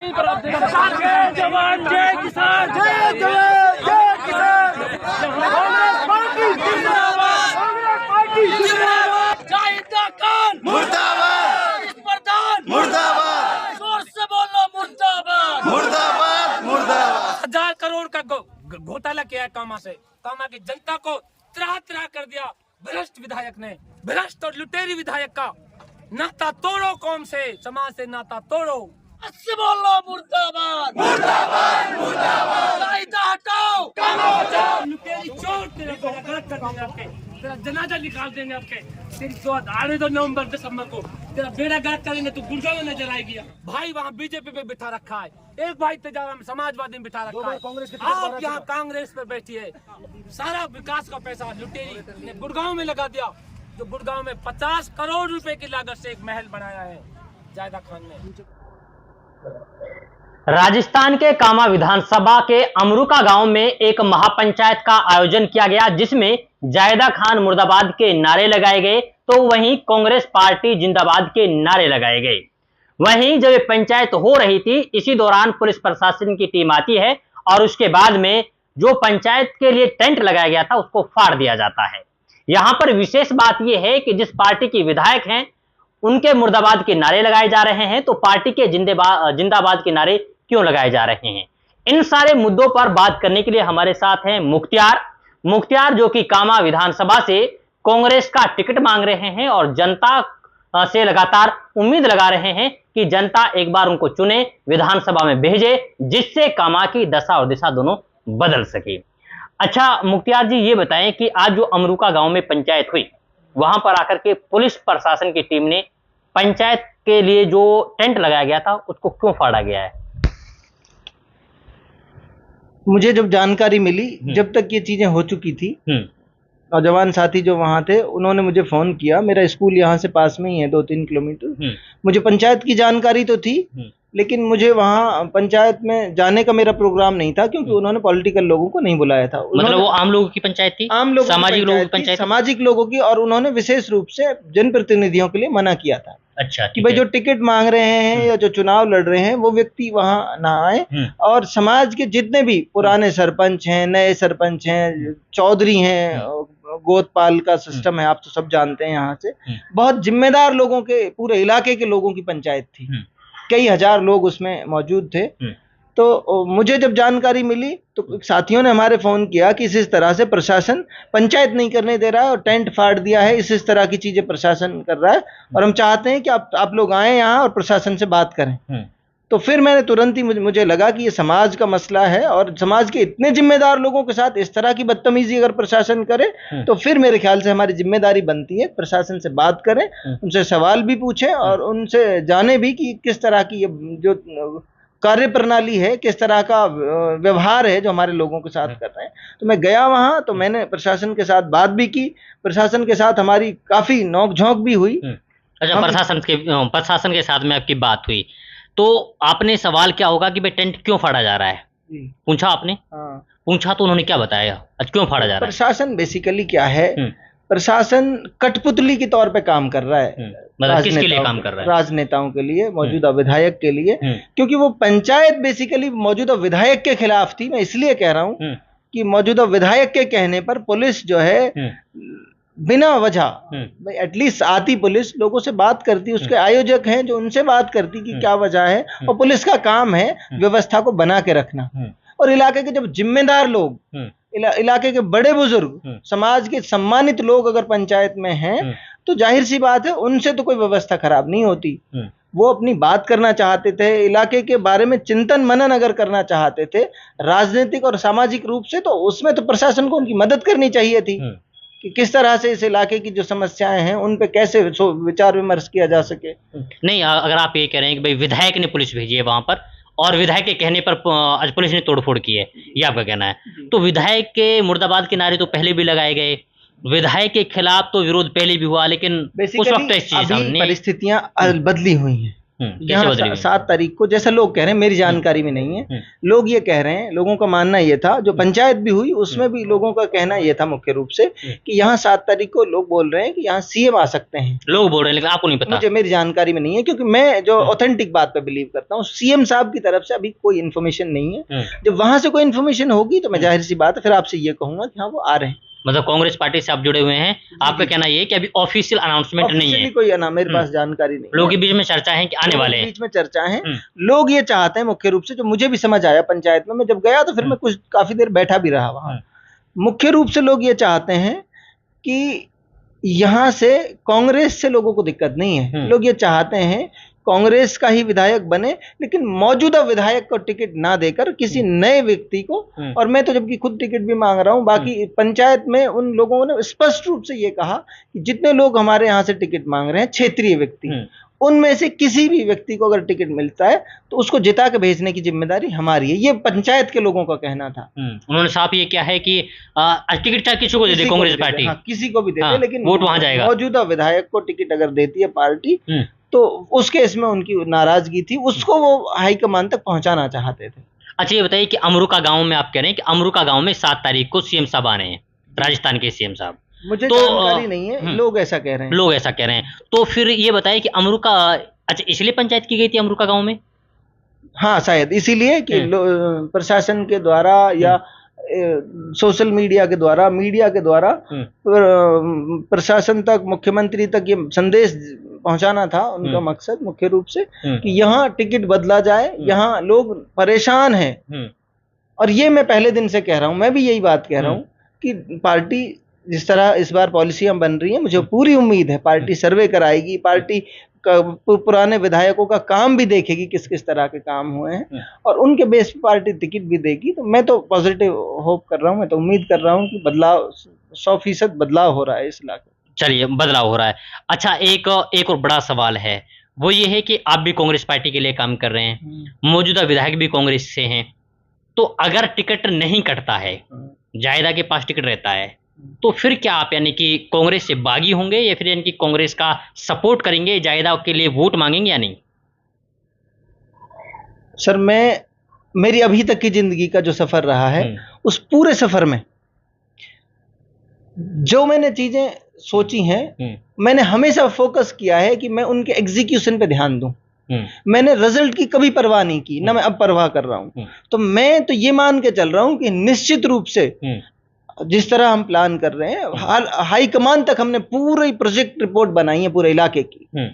जय जवान जय किसान, जय जवान जय किसान। कांग्रेस पार्टी जिंदाबाद, कांग्रेस पार्टी जिंदाबाद। जाहिदा खान मुर्दाबाद, प्रधान मुर्दाबाद, जोर से बोलो मुर्दाबाद, मुर्दाबाद, मुर्दाबाद। 1000 करोड़ का घोटाला किया है कामा से। कामा की जनता को त्राह कर दिया भ्रष्ट विधायक ने। भ्रष्ट और लुटेरी विधायक का नाता तोड़ो, कौम से समाज से नाता तोड़ो। अच्छे बोलो मुर्दाबाद, मुर्दाबाद, मुर्दाबाद। कायदा हटाओ, कानून बचाओ। लुटेरी चोर तेरा बेड़ा गर्क कर देंगे आपके, तेरा जनाजा निकाल देंगे आपके। तेरी चौथ आने दो नवंबर दिसंबर को, तेरा बेड़ा गर्क करेंगे तो गुड़गांव में नजर आएगी। भाई वहाँ बीजेपी पे बिठा रखा है, एक भाई तेजाब में समाजवादी में बिठा रखा है। आप यहाँ कांग्रेस पे बैठिए। सारा विकास का पैसा लुटेरी ने गुड़गांव में लगा दिया। जो गुड़गांव में 50 करोड़ रुपए की लागत से एक महल बनाया है जायदा खान ने। राजस्थान के कामा विधानसभा के अमरुका गांव में एक महापंचायत का आयोजन किया गया, जिसमें जायदा खान मुर्दाबाद के नारे लगाए गए तो वहीं कांग्रेस पार्टी जिंदाबाद के नारे लगाए गए। वहीं जब ये पंचायत हो रही थी, इसी दौरान पुलिस प्रशासन की टीम आती है और उसके बाद में जो पंचायत के लिए टेंट लगाया गया था उसको फाड़ दिया जाता है। यहां पर विशेष बात यह है कि जिस पार्टी की विधायक हैं उनके मुर्दाबाद के नारे लगाए जा रहे हैं, तो पार्टी के जिंदाबाद के नारे क्यों लगाए जा रहे हैं। इन सारे मुद्दों पर बात करने के लिए हमारे साथ हैं मुख्तियार जो कि कामा विधानसभा से कांग्रेस का टिकट मांग रहे हैं और जनता से लगातार उम्मीद लगा रहे हैं कि जनता एक बार उनको चुने, विधानसभा में भेजे, जिससे कामा की दशा और दिशा दोनों बदल सके। अच्छा मुख्तियार जी, ये बताएं कि आज जो अमरुका गांव में पंचायत हुई, वहां पर आकर के पुलिस प्रशासन की टीम ने पंचायत के लिए जो टेंट लगाया गया था उसको क्यों फाड़ा गया है? मुझे जब जानकारी मिली, जब तक ये चीजें हो चुकी थी, नौजवान साथी जो वहां थे उन्होंने मुझे फोन किया। मेरा स्कूल यहाँ से पास में ही है, 2-3 किलोमीटर। मुझे पंचायत की जानकारी तो थी, लेकिन मुझे वहाँ पंचायत में जाने का मेरा प्रोग्राम नहीं था, क्योंकि उन्होंने पॉलिटिकल लोगों को नहीं बुलाया था। मतलब वो आम लोगों की पंचायत थी, आम लोगों सामाजिक लोगों की पंचायत, सामाजिक लोगों की, और उन्होंने विशेष रूप से जनप्रतिनिधियों के लिए मना किया था। अच्छा, कि भाई जो टिकट मांग रहे हैं या जो चुनाव लड़ रहे हैं वो व्यक्ति वहां ना आए, और समाज के जितने भी पुराने सरपंच हैं, नए सरपंच हैं, चौधरी हैं, गोदपाल का सिस्टम है, आप तो सब जानते हैं। यहाँ से बहुत जिम्मेदार लोगों के, पूरे इलाके के लोगों की पंचायत थी, कई हजार लोग उसमें मौजूद थे। तो मुझे जब जानकारी मिली तो साथियों ने हमारे फोन किया कि इस तरह से प्रशासन पंचायत नहीं करने दे रहा है और टेंट फाड़ दिया है, इस तरह की चीजें प्रशासन कर रहा है, और हम चाहते हैं कि आप लोग आए यहाँ और प्रशासन से बात करें। तो फिर मैंने तुरंत ही मुझे लगा कि ये समाज का मसला है, और समाज के इतने जिम्मेदार लोगों के साथ इस तरह की बदतमीजी अगर प्रशासन करे तो फिर मेरे ख्याल से हमारी जिम्मेदारी बनती है प्रशासन से बात करें, उनसे सवाल भी पूछें और उनसे जाने भी कि किस तरह की ये जो कार्य प्रणाली है, किस तरह का व्यवहार है जो हमारे लोगों के साथ कर रहे हैं। तो मैं गया वहां, तो मैंने प्रशासन के साथ बात भी की, प्रशासन के साथ हमारी काफी नोक-झोंक भी हुई। अच्छा, प्रशासन के साथ में आपकी बात हुई, तो आपने सवाल क्या होगा कि भाई टेंट क्यों फाड़ा जा रहा है, पूछा आपने? हाँ। पूछा तो उन्होंने क्या बताया, आज क्यों फाड़ा जा रहा है? प्रशासन बेसिकली क्या है, प्रशासन कठपुतली के तौर पे काम कर रहा है। मतलब किसके लिए काम कर रहा है? राजनेताओं के लिए, मौजूदा विधायक के लिए, क्योंकि वो पंचायत बेसिकली मौजूदा विधायक के खिलाफ थी। मैं इसलिए कह रहा हूँ कि मौजूदा विधायक के कहने पर पुलिस जो है बिना वजह, एटलीस्ट आती पुलिस, लोगों से बात करती, उसके आयोजक हैं जो उनसे बात करती कि क्या वजह है, और पुलिस का काम है व्यवस्था को बना के रखना। और इलाके के जब जिम्मेदार लोग, इलाके के बड़े बुजुर्ग, समाज के सम्मानित लोग अगर पंचायत में हैं, तो जाहिर सी बात है उनसे तो कोई व्यवस्था खराब नहीं होती। वो अपनी बात करना चाहते थे, इलाके के बारे में चिंतन मनन अगर करना चाहते थे राजनीतिक और सामाजिक रूप से, तो उसमें तो प्रशासन को उनकी मदद करनी चाहिए थी कि किस तरह से इस इलाके की जो समस्याएं हैं उन पे कैसे विचार विमर्श किया जा सके। नहीं, अगर आप ये कह रहे हैं कि भाई विधायक ने पुलिस भेजी है वहां पर और विधायक के कहने पर आज पुलिस ने तोड़फोड़ की है, ये आपका कहना है, तो विधायक के मुर्दाबाद के नारे तो पहले भी लगाए गए, विधायक के खिलाफ तो विरोध पहले भी हुआ, लेकिन उस वक्त इस चीज परिस्थितियां बदली हुई हैं। कैसे यहाँ बदली हुई? 7 तारीख को, जैसा लोग कह रहे हैं, मेरी जानकारी में नहीं है, लोग ये कह रहे हैं, लोगों का मानना ये था, जो पंचायत भी हुई उसमें भी लोगों का कहना ये था मुख्य रूप से कि यहाँ 7 तारीख को लोग बोल रहे हैं कि यहाँ सीएम आ सकते हैं। लोग बोल रहे हैं, लेकिन आपको नहीं पता? मुझे, मेरी जानकारी में नहीं है, क्योंकि मैं जो ऑथेंटिक बात पे बिलीव करता हूँ, सीएम साहब की तरफ से अभी कोई इन्फॉर्मेशन नहीं है। जब वहां से कोई इन्फॉर्मेशन होगी तो मैं जाहिर सी बात है फिर आपसे ये कहूंगा कि हाँ वो आ रहे हैं। मतलब कांग्रेस पार्टी से आप जुड़े हुए हैं, आपका कहना ये है कि अभी ऑफिशियल अनाउंसमेंट नहीं है? कोई मेरे पास जानकारी नहीं। लोगों के बीच में चर्चा है कि आने वाले हैं? बीच में चर्चा है, लोग ये चाहते हैं मुख्य रूप से, जो मुझे भी समझ आया पंचायत में, मैं जब गया तो फिर मैं कुछ काफी देर बैठा भी रहा वहां। मुख्य रूप से लोग ये चाहते हैं कि यहाँ से कांग्रेस से लोगों को दिक्कत नहीं है, लोग ये चाहते हैं कांग्रेस का ही विधायक बने, लेकिन मौजूदा विधायक को टिकट ना देकर किसी नए व्यक्ति को। और मैं तो जबकि खुद टिकट भी मांग रहा हूं, बाकी पंचायत में उन लोगों ने स्पष्ट रूप से ये कहा कि जितने लोग हमारे यहाँ से टिकट मांग रहे हैं क्षेत्रीय व्यक्ति, उनमें से किसी भी व्यक्ति को अगर टिकट मिलता है तो उसको जिता के भेजने की जिम्मेदारी हमारी है। ये पंचायत के लोगों का कहना था। उन्होंने साफ ये क्या है कि टिकट चाहे किसी को दे दे कांग्रेस पार्टी, किसी को भी दे दे, लेकिन वोट वहां जाएगा। मौजूदा विधायक को टिकट अगर देती है पार्टी तो उस केस में उनकी नाराजगी थी, उसको वो हाईकमान तक पहुंचाना चाहते थे। अच्छा ये बताइए कि अमरुका गांव में आप कह रहे हैं कि अमरुका गांव में 7 तारीख को सीएम साहब आने हैं, राजस्थान के सीएम साहब? मुझे जानकारी नहीं है, लोग ऐसा कह रहे हैं। लोग ऐसा कह रहे हैं। तो फिर ये बताइए कि अमरुका, अच्छा इसलिए पंचायत की गई थी अमरुका गांव में? हाँ शायद इसीलिए कि प्रशासन के द्वारा या सोशल मीडिया के द्वारा, मीडिया के द्वारा प्रशासन तक, मुख्यमंत्री तक ये संदेश पहुंचाना था उनका मकसद मुख्य रूप से कि यहाँ टिकट बदला जाए, यहाँ लोग परेशान हैं। और ये मैं पहले दिन से कह रहा हूँ, मैं भी यही बात कह रहा हूँ कि पार्टी जिस तरह इस बार पॉलिसियां बन रही हैं, मुझे पूरी उम्मीद है पार्टी सर्वे कराएगी, पार्टी पुराने विधायकों का काम भी देखेगी, किस किस तरह के काम हुए हैं, और उनके बेस पे पार्टी टिकट भी देगी। तो मैं तो पॉजिटिव होप कर रहा हूँ, मैं तो उम्मीद कर रहा हूँ कि बदलाव 100% बदलाव हो रहा है इस इलाके। चलिए बदलाव हो रहा है। अच्छा एक और बड़ा सवाल है, वो ये है कि आप भी कांग्रेस पार्टी के लिए काम कर रहे हैं, मौजूदा विधायक भी कांग्रेस से हैं, तो अगर टिकट नहीं कटता है, जायदा के पास टिकट रहता है, तो फिर क्या आप यानी कि कांग्रेस से बागी होंगे या फिर यानी कि कांग्रेस का सपोर्ट करेंगे, जायदा के लिए वोट मांगेंगे या नहीं? सर मेरी अभी तक की जिंदगी का जो सफर रहा है, उस पूरे सफर में जो मैंने चीजें सोची हैं, मैंने हमेशा फोकस किया है कि मैं उनके एग्जीक्यूशन पे ध्यान दूं। मैंने रिजल्ट की कभी परवाह नहीं की, ना मैं अब परवाह कर रहा हूं। तो मैं तो ये मान के चल रहा हूं कि निश्चित रूप से जिस तरह हम प्लान कर रहे हैं, हाई कमान तक हमने पूरी प्रोजेक्ट रिपोर्ट बनाई है पूरे इलाके की,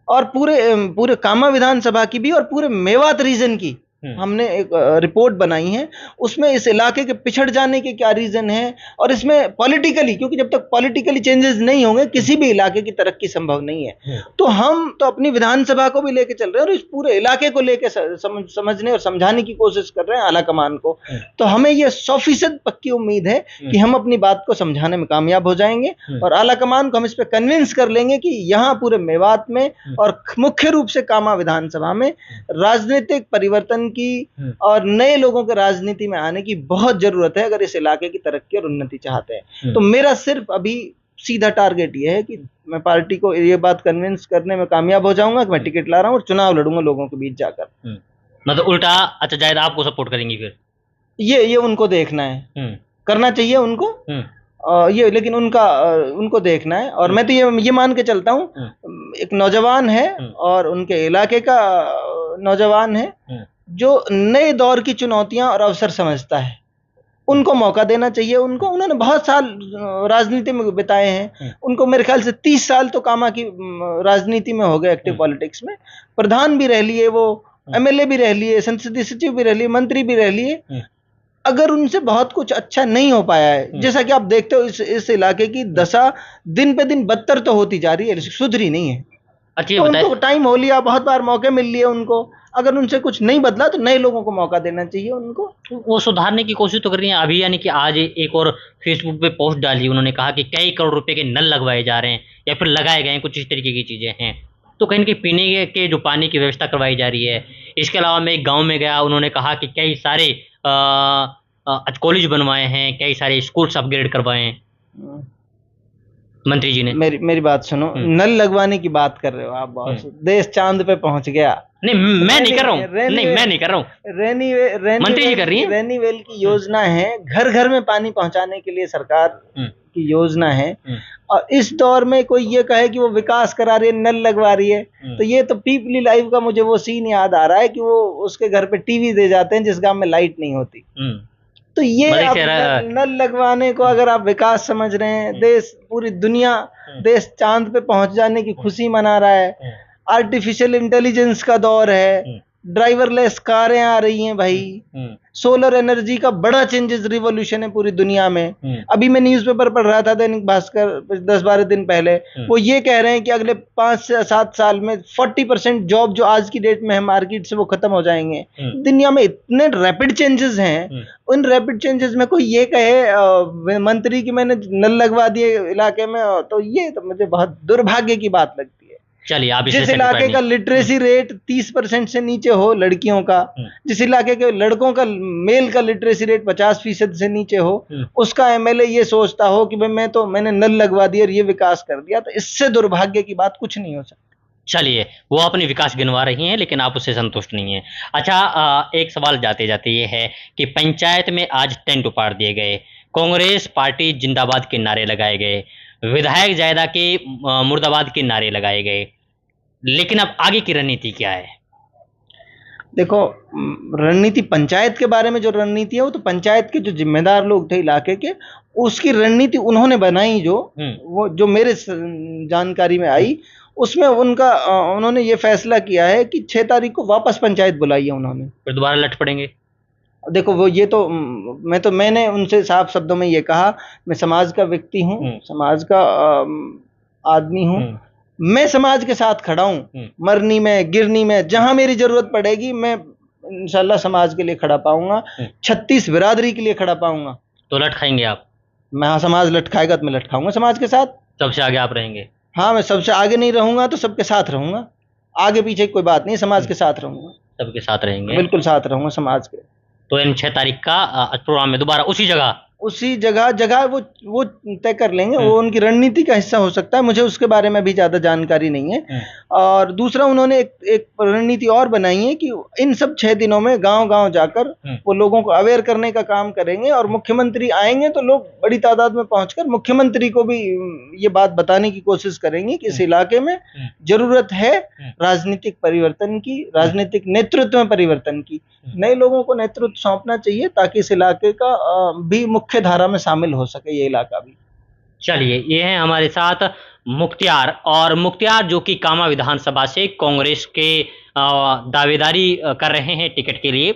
और पूरे कामा विधानसभा की भी, और पूरे मेवात रीजन की हमने एक रिपोर्ट बनाई है। उसमें इस इलाके के पिछड़ जाने के क्या रीजन है, और इसमें पॉलिटिकली, क्योंकि जब तक पॉलिटिकली चेंजेस नहीं होंगे किसी भी इलाके की तरक्की संभव नहीं है। तो हम तो अपनी विधानसभा को भी लेके चल रहे हैं और इस पूरे इलाके को लेके समझने और समझाने की कोशिश कर रहे हैं आला कमान को। तो हमें यह 100% पक्की उम्मीद है कि हम अपनी बात को समझाने में कामयाब हो जाएंगे, और आला कमान को हम इस पर कन्विंस कर लेंगे कि यहाँ पूरे मेवात में और मुख्य रूप से कामा विधानसभा में राजनीतिक परिवर्तन की और नए लोगों के राजनीति में आने की बहुत जरूरत है, अगर इस इलाके की तरक्की और उन्नति चाहते हैं। तो मेरा सिर्फ अभी सीधा टारगेट ये है कि मैं पार्टी को ये बात कन्विंस करने में कामयाब हो जाऊंगा कि मैं टिकट ला रहा हूं और चुनाव लड़ूंगा लोगों के बीच जाकर। मतलब उल्टा, अच्छा जायद आपको सपोर्ट करेंगी फिर? ये उनको देखना है, करना चाहिए उनको, ये लेकिन उनको देखना है। और मैं तो ये मान के चलता हूं, एक नौजवान है और उनके इलाके का नौजवान है जो नए दौर की चुनौतियां और अवसर समझता है, उनको मौका देना चाहिए। उन्होंने बहुत साल राजनीति में बिताए हैं, उनको मेरे ख्याल से 30 साल तो कामा की राजनीति में हो गए, एक्टिव पॉलिटिक्स में, प्रधान भी रह लिए, वो एमएलए भी रह लिए, संसदीय सचिव भी रह लिए, मंत्री भी रह लिए। अगर उनसे बहुत कुछ अच्छा नहीं हो पाया है, जैसा कि आप देखते हो इस इलाके की दशा दिन पे दिन बदतर तो होती जा रही है, सुधरी नहीं है। तो उनको टाइम हो लिया, बहुत बार मौके मिल लिए उनको, अगर उनसे कुछ नहीं बदला तो नए लोगों को मौका देना चाहिए उनको। वो सुधारने की कोशिश तो कर रही है अभी, यानी कि आज एक और फेसबुक पे पोस्ट डाली, उन्होंने कहा कि कई करोड़ रुपए के नल लगवाए जा रहे हैं या फिर लगाए गए हैं, कुछ इस तरीके की चीजें हैं। तो कहीं कि पीने के जो पानी की व्यवस्था करवाई जा रही है। इसके अलावा मैं एक गाँव में गया, उन्होंने कहा कि कई सारे कॉलेज बनवाए हैं, कई सारे स्कूल्स अपग्रेड करवाए हैं। मंत्री जी ने। मेरी बात सुनो, नल लगवाने की बात कर रहे हो आप बॉस, देश चांद पे पहुंच गया। नहीं मैं नहीं कर रहा हूँ, नहीं मैं नहीं कर रहा हूँ, मंत्री जी कर रही है। रेनीवेल की योजना है, घर घर में पानी पहुंचाने के लिए सरकार की योजना है। और इस दौर में कोई ये कहे कि वो विकास करा रही है, नल लगवा रही है, तो ये तो पीपली लाइव का मुझे वो सीन याद आ रहा है कि वो उसके घर पे टीवी दे जाते हैं जिस गांव में लाइट नहीं होती। तो ये अब नल लगवाने को अगर आप विकास समझ रहे हैं, देश पूरी दुनिया देश चांद पे पहुंच जाने की खुशी मना रहा है। आर्टिफिशियल इंटेलिजेंस का दौर है, ड्राइवरलेस कारें आ रही हैं भाई, सोलर एनर्जी का बड़ा चेंजेस रिवॉल्यूशन है पूरी दुनिया में। अभी मैं न्यूज़पेपर पढ़ रहा था दैनिक भास्कर 10-12 दिन पहले, वो ये कह रहे हैं कि अगले 5 से 7 साल में 40% जॉब जो आज की डेट में है मार्केट से वो खत्म हो जाएंगे। दुनिया में इतने रैपिड चेंजेस हैं, उन रैपिड चेंजेस में कोई ये कहे मंत्री की मैंने नल लगवा दिए इलाके में, तो ये तो मुझे बहुत दुर्भाग्य की बात लगती है। चलिए आप जिस इलाके का लिटरेसी रेट 30% से नीचे हो लड़कियों का, जिस इलाके के लड़कों का मेल का लिटरेसी रेट 50% से नीचे हो, उसका एमएलए ये सोचता हो कि भाई मैंने नल लगवा दिया और ये विकास कर दिया, तो इससे दुर्भाग्य की बात कुछ नहीं हो सकती। चलिए वो अपनी विकास गिनवा रही हैं लेकिन आप उससे संतुष्ट नहीं हैं। अच्छा एक सवाल जाते जाते ये है कि पंचायत में आज टेंट उपाड़ दिए गए, कांग्रेस पार्टी जिंदाबाद के नारे लगाए गए, विधायक जायदा के मुर्दाबाद के नारे लगाए गए, लेकिन अब आगे की रणनीति क्या है? देखो, रणनीति पंचायत के बारे में जो रणनीति है वो तो पंचायत के जो जिम्मेदार लोग थे इलाके के, उसकी रणनीति उन्होंने बनाई, वो जो मेरे जानकारी में आई उसमें उन्होंने ये फैसला किया है कि 6 तारीख को वापस पंचायत बुलाई है उन्होंने। फिर दोबारा लट पड़ेंगे? देखो वो ये तो मैंने उनसे साफ शब्दों में ये कहा, मैं समाज का व्यक्ति हूँ, समाज का आदमी हूँ, मैं समाज के साथ खड़ा हूँ, मरनी में गिरनी में जहां मेरी जरूरत पड़ेगी मैं इंशाल्लाह समाज के लिए खड़ा पाऊंगा, 36 बिरादरी के लिए खड़ा पाऊंगा। तो लट खाएंगे आप? मैं समाज लटखाएगा तो मैं लटखाऊंगा समाज के साथ। सबसे आगे आप रहेंगे? हाँ, मैं सबसे आगे नहीं रहूंगा तो सबके साथ रहूंगा, आगे पीछे कोई बात नहीं, समाज के साथ रहूंगा। सबके साथ रहेंगे? बिल्कुल साथ रहूंगा समाज के। तो इन 6 तारीख का प्रोग्राम में दोबारा उसी जगह वो तय कर लेंगे, वो उनकी रणनीति का हिस्सा हो सकता है, मुझे उसके बारे में भी ज्यादा जानकारी नहीं है। और दूसरा उन्होंने एक रणनीति और बनाई है कि इन सब 6 दिनों में गांव-गांव जाकर वो लोगों को अवेयर करने का काम करेंगे, और मुख्यमंत्री आएंगे तो लोग बड़ी तादाद में पहुंचकर मुख्यमंत्री को भी ये बात बताने की कोशिश करेंगे कि इस इलाके में जरूरत है राजनीतिक परिवर्तन की, राजनीतिक नेतृत्व में परिवर्तन की, नए लोगों को नेतृत्व सौंपना चाहिए ताकि इस इलाके का भी मुख्य धारा में शामिल हो सके ये इलाका भी। चलिए, ये है हमारे साथ मुख्तियार, और मुख्तियार जो कि कामा विधानसभा से कांग्रेस के दावेदारी कर रहे हैं टिकट के लिए।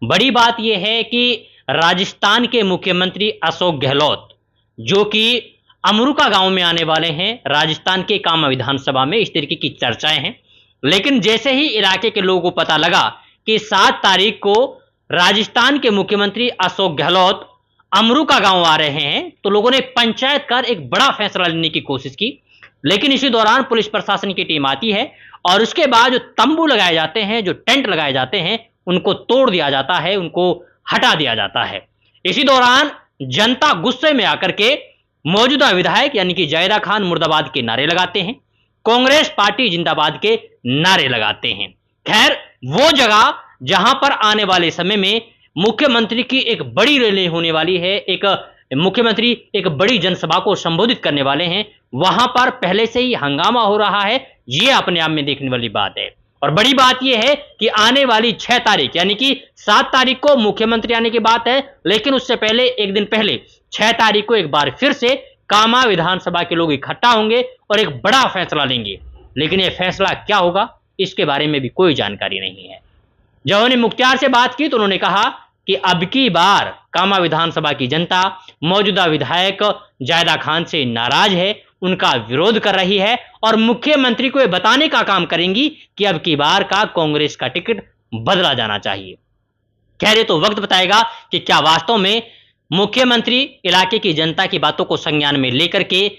बड़ी बात यह है कि राजस्थान के मुख्यमंत्री अशोक गहलोत जो कि अमरुका गांव में आने वाले हैं राजस्थान के कामा विधानसभा में, इस तरीके की चर्चाएं हैं। लेकिन जैसे ही इलाके के लोगों को पता लगा कि 7 तारीख को राजस्थान के मुख्यमंत्री अशोक गहलोत अमरुका गांव आ रहे हैं, तो लोगों ने पंचायत कर एक बड़ा फैसला लेने की कोशिश की। लेकिन इसी दौरान पुलिस प्रशासन की टीम आती है और उसके बाद जो तंबू लगाए जाते हैं, जो टेंट लगाए जाते हैं, उनको तोड़ दिया जाता है, उनको हटा दिया जाता है। इसी दौरान जनता गुस्से में आकर के मौजूदा विधायक यानी कि जायदा खान मुर्दाबाद के नारे लगाते हैं, कांग्रेस पार्टी जिंदाबाद के नारे लगाते हैं। खैर, वो जगह जहां पर आने वाले समय में मुख्यमंत्री की एक बड़ी रैली होने वाली है, एक मुख्यमंत्री एक बड़ी जनसभा को संबोधित करने वाले हैं, वहां पर पहले से ही हंगामा हो रहा है। ये अपने आप में देखने वाली बात है। और बड़ी बात यह है कि आने वाली 6 तारीख यानी कि 7 तारीख को मुख्यमंत्री आने की बात है, लेकिन उससे पहले एक दिन पहले 6 तारीख को एक बार फिर से कामा विधानसभा के लोग इकट्ठा होंगे और एक बड़ा फैसला लेंगे। लेकिन यह फैसला क्या होगा इसके बारे में भी कोई जानकारी नहीं है। जब उन्होंने मुख्तियार से बात की तो उन्होंने कहा कि अब की बार कामा विधानसभा की जनता मौजूदा विधायक जायदा खान से नाराज है, उनका विरोध कर रही है और मुख्यमंत्री को यह बताने का काम करेंगी कि अब की बार का कांग्रेस का टिकट बदला जाना चाहिए। कह रहे तो वक्त बताएगा कि क्या वास्तव में मुख्यमंत्री इलाके की जनता की बातों को संज्ञान में लेकर के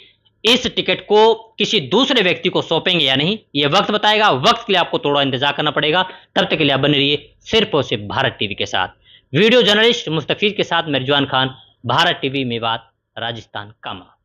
इस टिकट को किसी दूसरे व्यक्ति को सौंपेंगे या नहीं, यह वक्त बताएगा। वक्त के लिए आपको थोड़ा इंतजार करना पड़ेगा। तब तक के लिए आप बने रहिए सिर्फ और सिर्फ भारत टीवी के साथ। वीडियो जर्नलिस्ट मुस्तफीज के साथ मैं रिजवान खान, भारत टीवी मेवात, राजस्थान कामा।